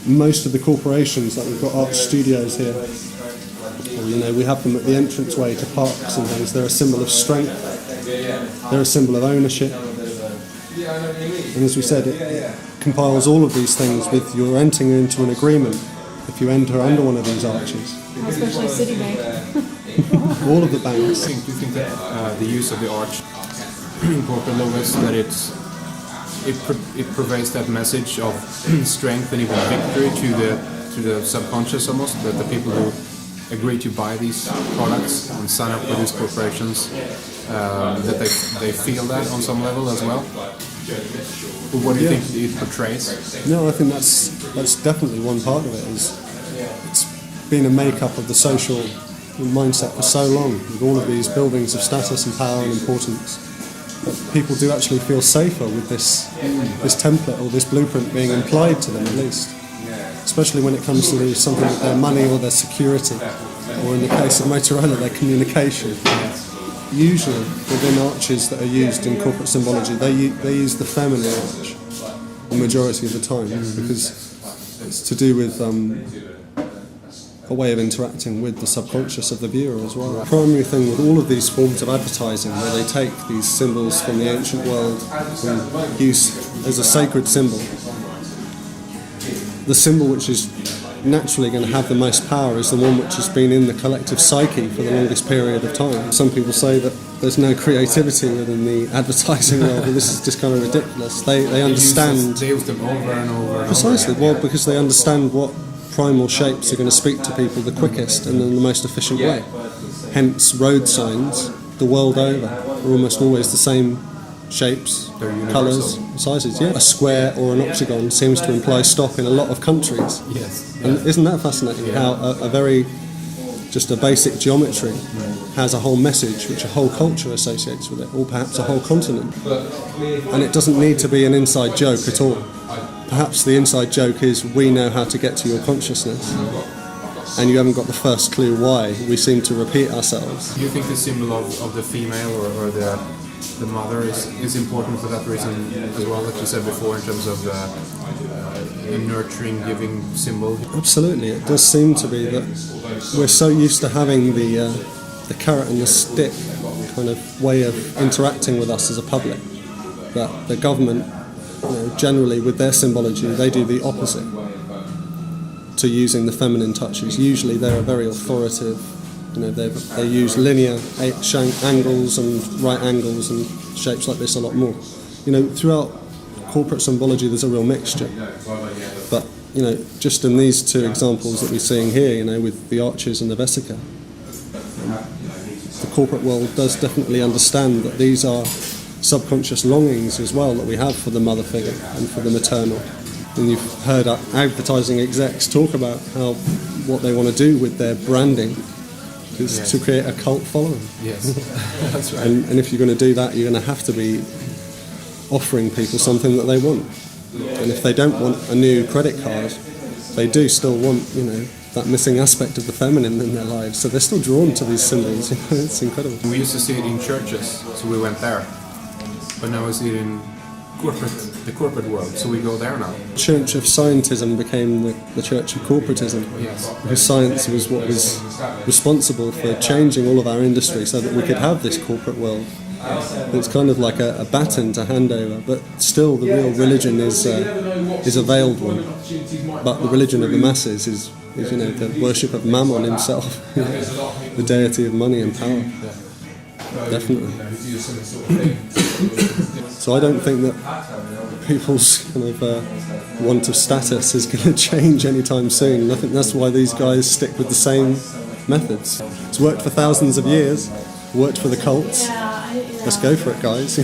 Most of the corporations, like we've got arch studios here, or, we have them at the entranceway to parks and things. They're a symbol of strength. They're a symbol of ownership. And as we said, it compiles all of these things with you're entering into an agreement if you enter under one of these arches. Especially Citibank. All of the banks. Do you think that the use of the arch in corporate logos, that it pervades that message of strength and even victory to the subconscious almost, that the people who agree to buy these products and sign up with these corporations, that they feel that on some level as well? But what do you think it portrays? No, I think that's definitely one part of it. It's been a make-up of the social mindset for so long, with all of these buildings of status and power and importance. But people do actually feel safer with this template or this blueprint being implied to them, at least. Especially when it comes to something like their money or their security, or in the case of Motorola, their communication. Usually, within arches that are used in corporate symbology, they use the feminine arch the majority of the time, because it's to do with a way of interacting with the subconscious of the viewer as well. The primary thing with all of these forms of advertising, where they take these symbols from the ancient world and use as a sacred symbol, the symbol which is naturally going to have the most power is the one which has been in the collective psyche for the longest period of time. Some people say that there's no creativity within the advertising world, but this is just kind of ridiculous. They understand... They use them over and over and Precisely, over. well, because they understand what primal shapes are going to speak to people the quickest and in the most efficient way. Hence, road signs, the world over, are almost always the same shapes, colours, sizes. Yeah, a square or an octagon seems to imply stop in a lot of countries. Yes. And isn't that fascinating? How a very just a basic geometry has a whole message which a whole culture associates with it, or perhaps a whole continent. And it doesn't need to be an inside joke at all. Perhaps the inside joke is we know how to get to your consciousness, and you haven't got the first clue why. We seem to repeat ourselves. Do you think the symbol of the female or the mother is important for that reason as well, like you said before, in terms of the nurturing, giving symbol? Absolutely. It does seem to be that we're so used to having the carrot and the stick kind of way of interacting with us as a public that the government, generally with their symbology, they do the opposite to using the feminine touches. Usually they're very authoritative. They use linear angles and right angles and shapes like this a lot more. Throughout corporate symbology there's a real mixture. But, just in these two examples that we're seeing here, with the arches and the vesica, the corporate world does definitely understand that these are subconscious longings as well that we have for the mother figure and for the maternal. And you've heard advertising execs talk about what they want to do with their branding is to create a cult following. Yes, that's right. And if you're going to do that, you're going to have to be offering people something that they want. And if they don't want a new credit card, they do still want, that missing aspect of the feminine in their lives. So they're still drawn to these symbols. It's incredible. We used to see it in churches, so we went there. But now we see it in the corporate world, so we go there now. Church of Scientism became the Church of Corporatism. Yes. Because science was what was responsible for changing all of our industry so that we could have this corporate world. It's kind of like a baton to hand over, but still the real religion is a veiled one. But the religion of the masses is the worship of Mammon himself, the deity of money and power. Definitely. So I don't think that people's kind of want of status is going to change anytime soon. I think that's why these guys stick with the same methods. It's worked for thousands of years, worked for the cults. Let's go for it, guys.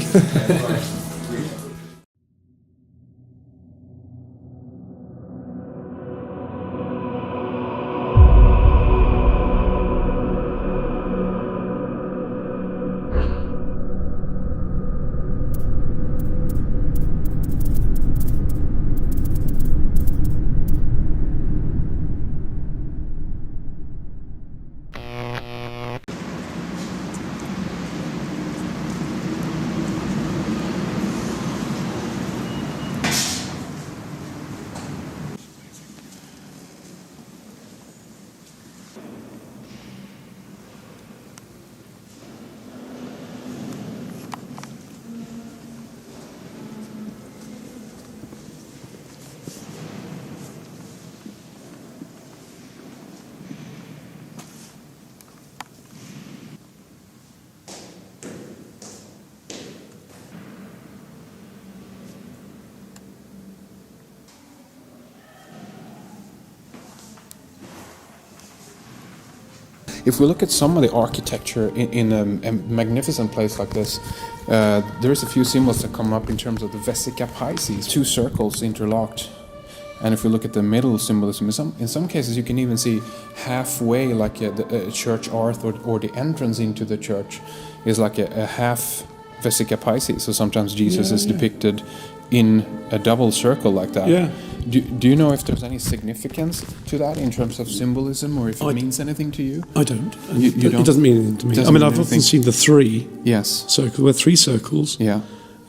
If we look at some of the architecture in a magnificent place like this, there's a few symbols that come up in terms of the vesica Pisces, two circles interlocked. And if we look at the middle symbolism, in some cases you can even see halfway, like a church arch or the entrance into the church is like a half vesica Pisces. So sometimes Jesus is depicted in a double circle like that. Yeah. Do you know if there's any significance to that in terms of symbolism, or if it means anything to you? I don't. You don't? It doesn't mean anything to me. I mean, I've often seen the three circles. We're three circles. Yeah.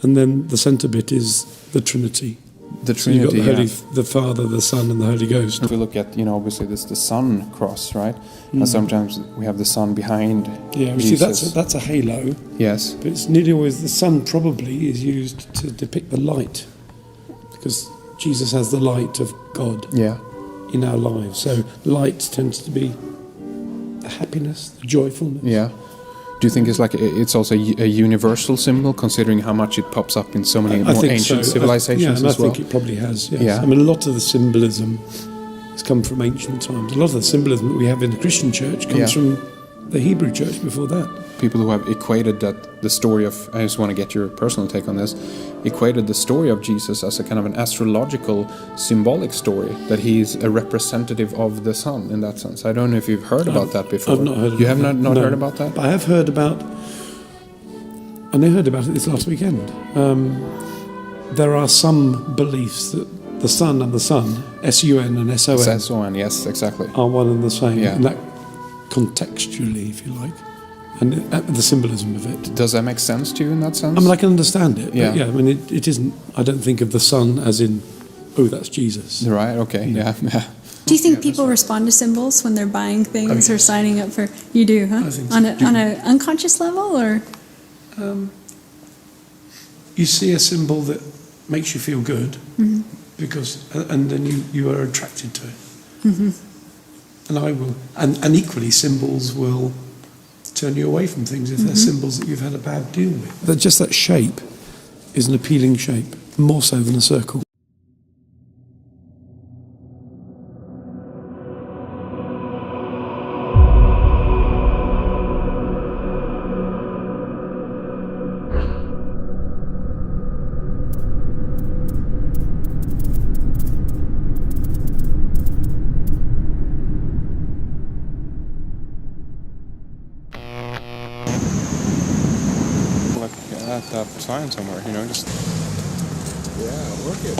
And then the centre bit is the Trinity. The so you've Trinity, got the Father, the Son, and the Holy Ghost. If we look at, obviously this the sun cross, right? And sometimes we have the sun behind Jesus. See, that's a halo. Yes. But it's nearly always the sun probably is used to depict the light, because Jesus has the light of God in our lives. So light tends to be the happiness, the joyfulness. Yeah. Do you think it's also a universal symbol, considering how much it pops up in so many more ancient civilizations I as well? think it probably has, yes. Yeah. I mean, a lot of the symbolism has come from ancient times. A lot of the symbolism that we have in the Christian church comes from the Hebrew church before that. People who have equated that the story of, I just want to get your personal take on this, equated the story of Jesus as a kind of an astrological, symbolic story, that he's a representative of the sun in that sense. I don't know if you've heard about that before. I've not heard. You have not heard about that? But I have heard about. And I heard about it this last weekend. There are some beliefs that the sun and the sun, S-U-N and S-O-N. S-O-N, yes, exactly. Are one and the same. Yeah. And that contextually, if you like. And the symbolism of it. Does that make sense to you in that sense? I mean, I can understand it. Yeah. But yeah, I mean, it isn't. I don't think of the sun as in, oh, that's Jesus. Right. Okay. Yeah. Do you think people respond to symbols when they're buying things or signing up for? You do, huh? I think so. On an unconscious level, or? You see a symbol that makes you feel good, because, and then you are attracted to it. And I will, and equally, symbols will turn you away from things if they're symbols that you've had a bad deal with. Just that shape is an appealing shape, more so than a circle. That sign somewhere, just work it.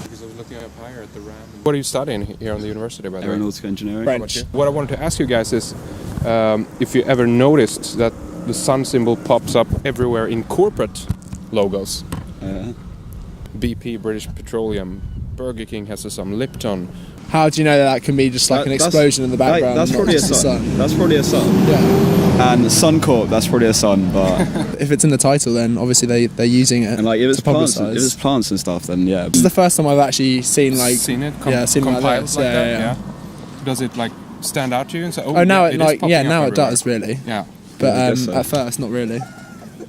Because I was looking up higher at the RAM. What are you studying here on the university, by the way? Aeronautical engineering. French. What I wanted to ask you guys is if you ever noticed that the sun symbol pops up everywhere in corporate logos. BP, British Petroleum, Burger King has some, Lipton. How do you know that can be just like an explosion in the background? That's probably a sun. That's probably a sun. Yeah. And Suncorp, that's probably a sun. But if it's in the title, then obviously they're using it. And like if it's to publicise. plants and stuff, then yeah. This is the first time I've actually seen it compiled like this. that. Yeah. Does it like stand out to you and say, now it does really. Yeah. But at first, not really.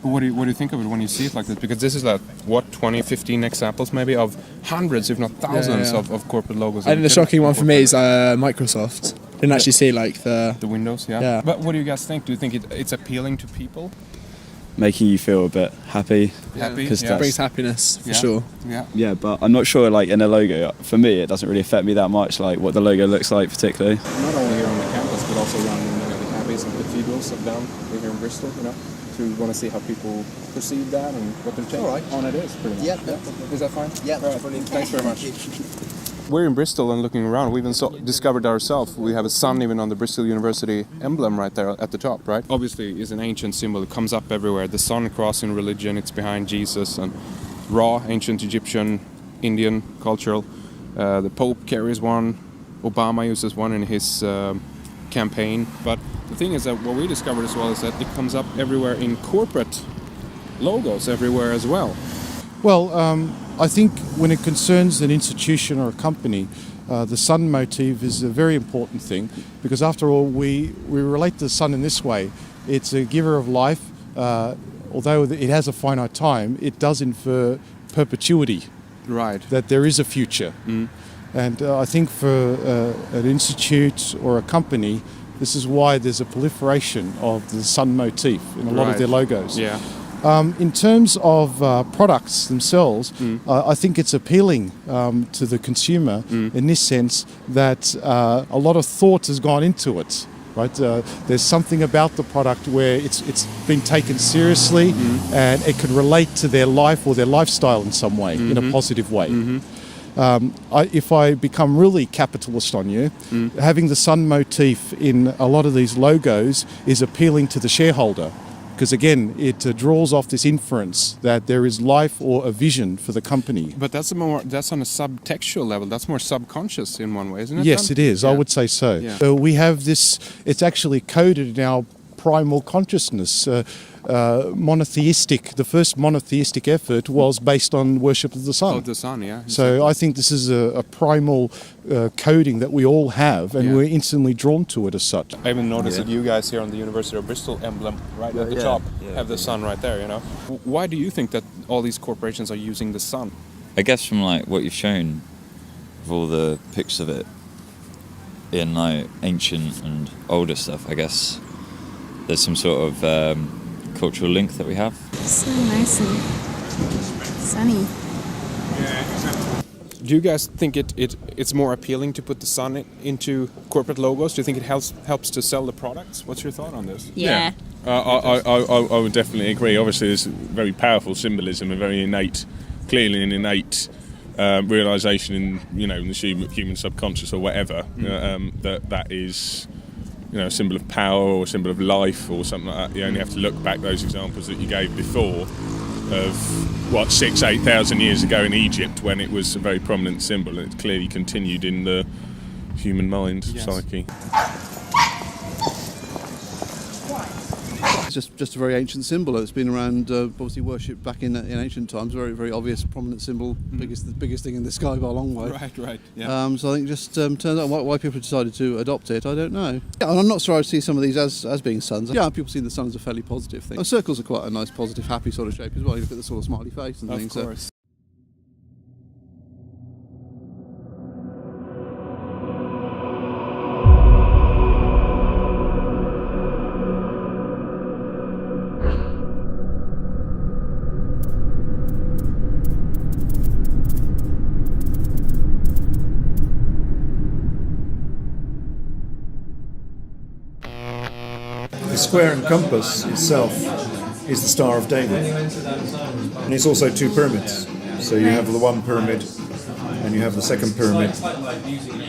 What do you think of it when you see it like this? Because this is like 20, 15 examples maybe of hundreds, if not thousands, of corporate logos. I think the shocking one for me is Microsoft. Didn't actually see like the Windows. Yeah. But what do you guys think? Do you think it's appealing to people? Making you feel a bit happy. Because it brings happiness for sure. Yeah. Yeah, but I'm not sure. Like in a logo, for me, it doesn't really affect me that much. Like what the logo looks like, particularly. Not only here on the campus, but also around the abbeys and cathedrals down here in Bristol. To want to see how people perceive that and what their take on it is, pretty much. Yeah. Is that fine? Yeah, right. Brilliant. Thanks very much. We're in Bristol and looking around. We even discovered ourselves. We have a sun even on the Bristol University emblem right there at the top, right? Obviously, it's an ancient symbol. It comes up everywhere. The sun crossing religion. It's behind Jesus and Ra, ancient Egyptian, Indian, cultural. The Pope carries one. Obama uses one in his campaign. But the thing is that what we discovered as well is that it comes up everywhere in corporate logos everywhere as well. Well, I think when it concerns an institution or a company, the sun motif is a very important thing, because after all, we relate to the sun in this way. It's a giver of life. Although it has a finite time, it does infer perpetuity. Right. That there is a future. And I think for an institute or a company, this is why there's a proliferation of the sun motif in a lot of their logos. Yeah. In terms of products themselves, I think it's appealing to the consumer in this sense that a lot of thought has gone into it. Right? There's something about the product where it's been taken seriously and it could relate to their life or their lifestyle in some way, in a positive way. If I become really capitalist on you, having the sun motif in a lot of these logos is appealing to the shareholder, because again, it draws off this inference that there is life or a vision for the company. But that's on a subtextual level. That's more subconscious in one way, isn't it? Yes, it is. Yeah. I would say so. Yeah. We have this. It's actually coded in our primal consciousness. The first monotheistic effort was based on worship of the sun. Of the sun, yeah. So I think this is a primal coding that we all have, and we're instantly drawn to it as such. I even noticed that you guys here on the University of Bristol emblem right at the top have the sun right there, Why do you think that all these corporations are using the sun? I guess from like what you've shown with all the pictures of it, in like ancient and older stuff, I guess there's some sort of cultural link that we have. So nice and sunny. Do you guys think it's more appealing to put the sun into corporate logos? Do you think it helps to sell the products? What's your thought on this? Yeah. I would definitely agree. Obviously, there's very powerful symbolism, a very clearly an innate realization in the human subconscious or whatever that is a symbol of power or a symbol of life or something like that. You only have to look back those examples that you gave before of 6,000-8,000 years ago in Egypt when it was a very prominent symbol, and it's clearly continued in the human mind, psyche. It's just a very ancient symbol. It's been around, obviously worshipped back in ancient times. Very, very obvious, prominent symbol. The biggest thing in the sky by a long way. Right. Yeah. So I think just turns out why people decided to adopt it, I don't know. Yeah, and I'm not sure I see some of these as being suns. Yeah, people see the sun as a fairly positive thing. Circles are quite a nice, positive, happy sort of shape as well. You look at the sort of smiley face and things. Of course. The square and compass itself is the Star of David, and it's also two pyramids. So you have the one pyramid and you have the second pyramid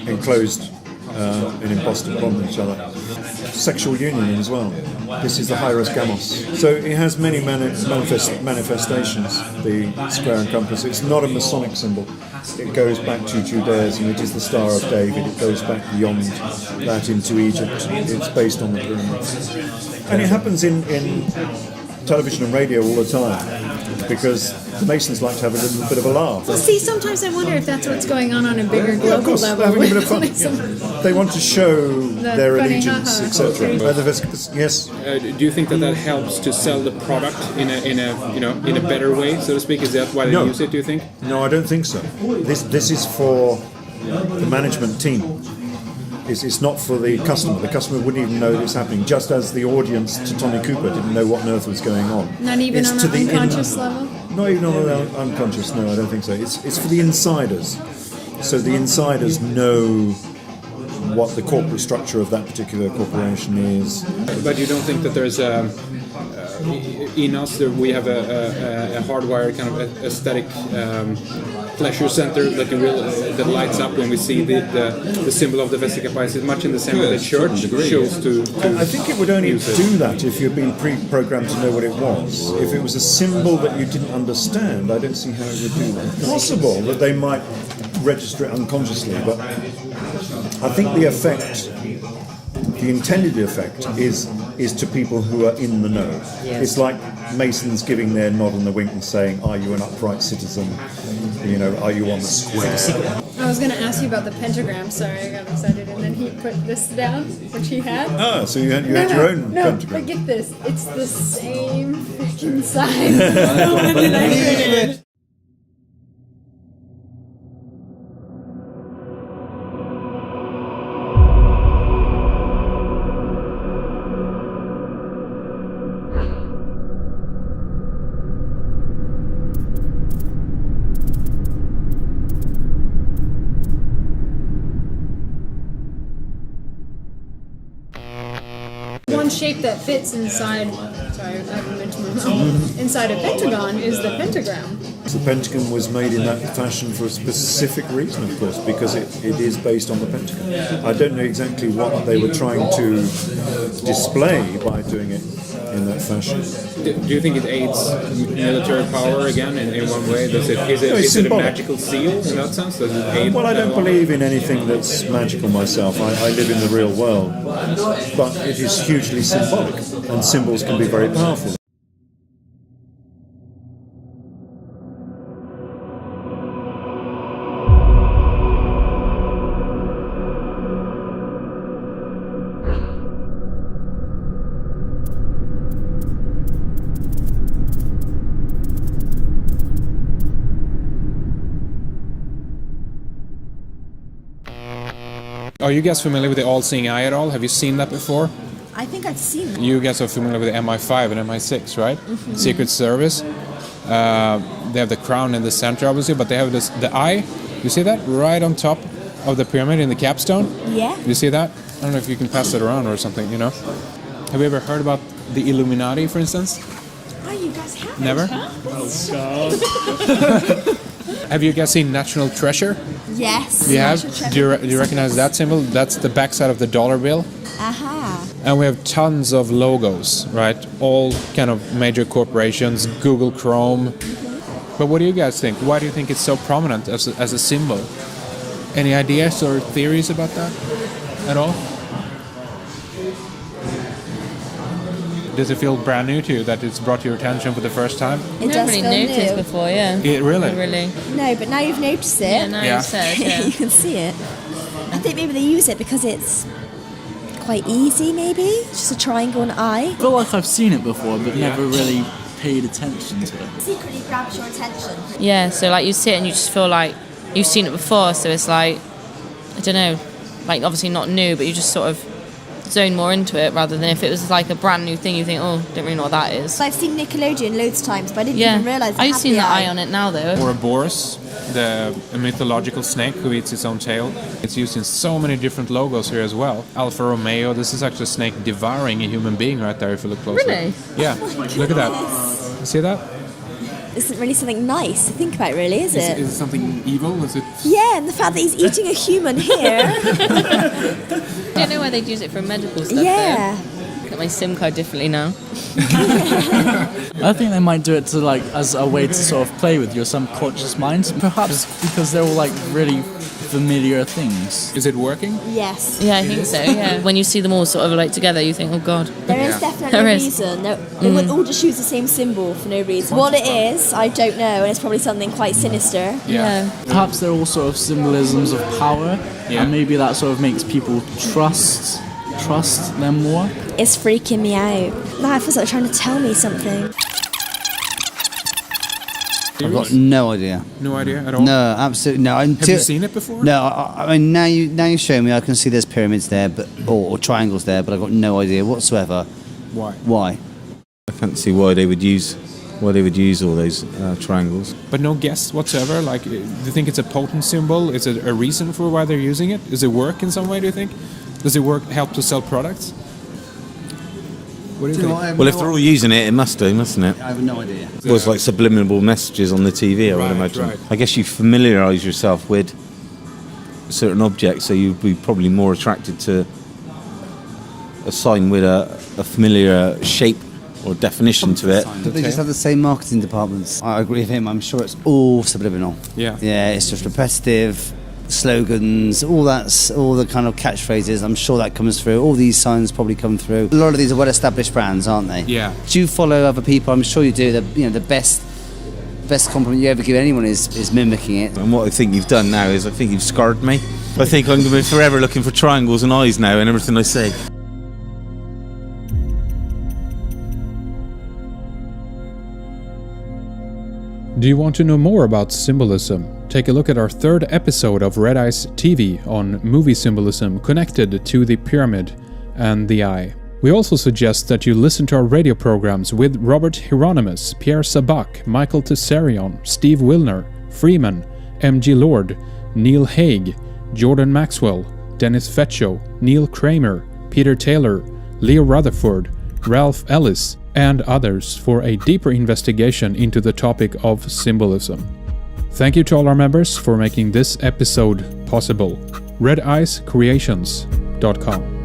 enclosed and embossed upon each other. Sexual union as well. This is the Hieros Gamos. So it has many manifestations, the square and compass. It's not a Masonic symbol. It goes back to Judaism. It is the Star of David. It goes back beyond that into Egypt. It's based on the pyramids. And it happens in television and radio all the time, because the Masons like to have a little bit of a laugh. Well, see, sometimes I wonder if that's what's going on a bigger global of course, level. having a bit of fun. They want to show their funny allegiance, haha. etc. Yes. Do you think that helps to sell the product in a better way, so to speak? Is that why they use it? Do you think? No, I don't think so. This is for the management team. It's not for the customer. The customer wouldn't even know that it's happening, just as the audience to Tony Cooper didn't know what on earth was going on. Not even It's on to an the unconscious level? Not even on an unconscious, no, I don't think so. It's for the insiders. So the insiders know what the corporate structure of that particular corporation is. But you don't think that there's in us we have a hardwired kind of aesthetic pleasure center that lights up when we see the symbol of the Vesica Piscis, much in the same way the church shows to I think it would only do that if you'd been pre-programmed to know what it was. If it was a symbol that you didn't understand, I don't see how it would do that. It's possible that they might register it unconsciously, but I think the effect, the intended effect, is to people who are in the know. Yes. It's like Masons giving their nod and the wink and saying, "Are you an upright citizen? Are you on the square?" I was going to ask you about the pentagram. Sorry, I got excited, and then he put this down, which he had. Ah, so you had your own pentagram. But get this, it's the same freaking size as the one that I printed. One shape that fits inside, sorry, I haven't mentioned my mouth, inside a pentagon is the pentagram. The pentagon was made in that fashion for a specific reason, of course, because it is based on the pentagon. I don't know exactly what they were trying to display by doing it in that fashion. Do you think it aids military power again in one way? Is it a magical seal in that sense? Does it aid? Well, I don't believe in anything that's magical myself. I live in the real world. But it is hugely symbolic, and symbols can be very powerful. Are you guys familiar with the all-seeing eye at all? Have you seen that before? I think I've seen that. You guys are familiar with the MI5 and MI6, right? Secret Service. They have the crown in the center, obviously, but they have the eye. You see that? Right on top of the pyramid in the capstone? Yeah. You see that? I don't know if you can pass it around or something, you know? Have you ever heard about the Illuminati, for instance? Oh, you guys haven't? Never? Have you guys seen National Treasure? Yes. You have? National Do you recognize that symbol? That's the backside of the dollar bill. Aha. And we have tons of logos, right? All kind of major corporations, Google Chrome. But what do you guys think? Why do you think it's so prominent as a symbol? Any ideas or theories about that at all? Does it feel brand new to you that it's brought to your attention for the first time? It does really feel noticed new. before, yeah. It really? Not really. No, but now you've noticed it. Yeah, now you've said, yeah. You can see it. I think maybe they use it because it's quite easy, maybe? Just a triangle and eye. I feel like I've seen it before, but never really paid attention to it. Secretly grabs your attention. Yeah, so like you sit and you just feel like you've seen it before, so it's like, I don't know, like obviously not new, but you just sort of zone more into it rather than if it was like a brand new thing, you think, oh, don't really know what that is. I've seen Nickelodeon loads of times, but I didn't even realise it I've had seen the the eye. eye on it now though. Or a boris, a mythological snake who eats its own tail. It's used in so many different logos here as well. Alfa Romeo, this is actually a snake devouring a human being right there if you look closely. Really? Yeah, look at that. You see that? Isn't really something nice to think about, really, is it? Is it something evil? Is it? Yeah, and the fact that he's eating a human here. I don't know why they'd use it for medical stuff Yeah. though. Got my SIM card differently now. I think they might do it to like as a way to sort of play with your subconscious mind, perhaps because they're all like really familiar things. Is it working? Yes. Yeah, I think so, yeah. When you see them all sort of like together, you think, oh god. There is definitely There a is. reason. They wouldn't all just use the same symbol for no reason. What it is, I don't know, and it's probably something quite sinister. Yeah. Perhaps they're all sort of symbolisms of power, and maybe that sort of makes people trust them more. It's freaking me out. Now it feels like they're trying to tell me something. I've got no idea. No idea at all? No, absolutely no. Have you seen it before? No, I mean now you show me, I can see there's pyramids there, but or triangles there, but I've got no idea whatsoever. Why? I can't see why they would use all those triangles. But no guess whatsoever? Like, do you think it's a potent symbol? Is it a reason for why they're using it? Does it work in some way, do you think? Does it help to sell products? What do you think? Well, if they're all using it, it must do, mustn't it? I have no idea. It was like subliminal messages on the TV, I would imagine. right. I guess you familiarise yourself with certain objects, so you'd be probably more attracted to a sign with a familiar shape or definition to it. But they just have the same marketing departments. I agree with him. I'm sure it's all subliminal. Yeah. Yeah, it's just repetitive slogans, all the kind of catchphrases. I'm sure that comes through. All these signs probably come through. A lot of these are well-established brands, aren't they? Yeah. Do you follow other people? I'm sure you do. The best compliment you ever give anyone is mimicking it. And what I think you've done now is I think you've scarred me. I think I'm going to be forever looking for triangles and eyes now in everything I say. Do you want to know more about symbolism? Take a look at our third episode of Red Eyes TV on movie symbolism connected to the pyramid and the eye. We also suggest that you listen to our radio programs with Robert Hieronymus, Pierre Sabak, Michael Tsarion, Steve Wilner, Freeman, M.G. Lord, Neil Hague, Jordan Maxwell, Dennis Fetcho, Neil Kramer, Peter Taylor, Leo Rutherford, Ralph Ellis, and others for a deeper investigation into the topic of symbolism. Thank you to all our members for making this episode possible. RedEyesCreations.com